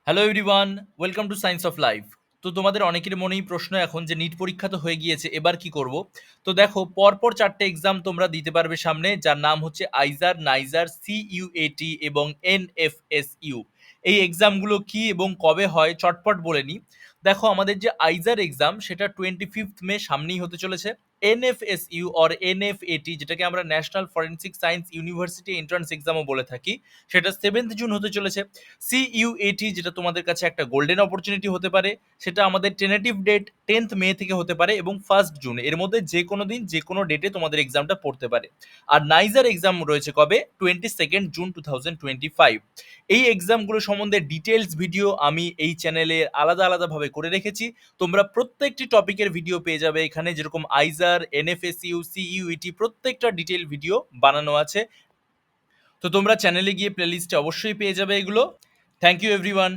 Hello everyone, welcome to science of life. তো তোমাদের অনেকের মনেই প্রশ্ন এখন যে নিট পরীক্ষা তো হয়ে গিয়েছে, এবার কি করব? তো দেখো, পরপর চারটে এক্সাম তোমরা দিতে পারবে সামনে, যার নাম হচ্ছে আইজার, নাইজার, সিইউএটি এবং এনএফএসইউ। এই এক্সামগুলো কি এবং কবে হয় চটপট বলে নিই। দেখো, আমাদের যে আইজার এক্সাম সেটা 25 মে সামনেই হতে চলেছে। এনএফএসইউ অর এনএফএটি, যেটাকে আমরা national forensic science university entrance এক্সামও বলে থাকি, সেটা 7 জুন হতে চলেছে। সিইউএটি, যেটা তোমাদের কাছে একটা গোল্ডেন অপরচুনিটি হতে পারে, সেটা আমাদের টেনেটিভ ডেট 10th মে থেকে হতে পারে এবং 1st জুন, এর মধ্যে যে কোনো দিন যে কোনো ডেটে তোমাদের এক্সামটা পড়তে পারে। আর নাইজার এক্সাম রয়েছে কবে? 22nd June 2025। এই এক্সামগুলো সম্বন্ধে ডিটেলস ভিডিও আমি এই চ্যানেলে আলাদা আলাদাভাবে করে রেখেছি। তোমরা প্রত্যেকটি টপিকের ভিডিও পেয়ে যাবে এখানে, যেরকম আইজার, এনএফএসইউ, সিইউইটি, প্রত্যেকটা ডিটেল ভিডিও বানানো আছে। তো তোমরা চ্যানেলে গিয়ে প্লেলিস্টে অবশ্যই পেয়ে যাবে এগুলো। Thank you everyone.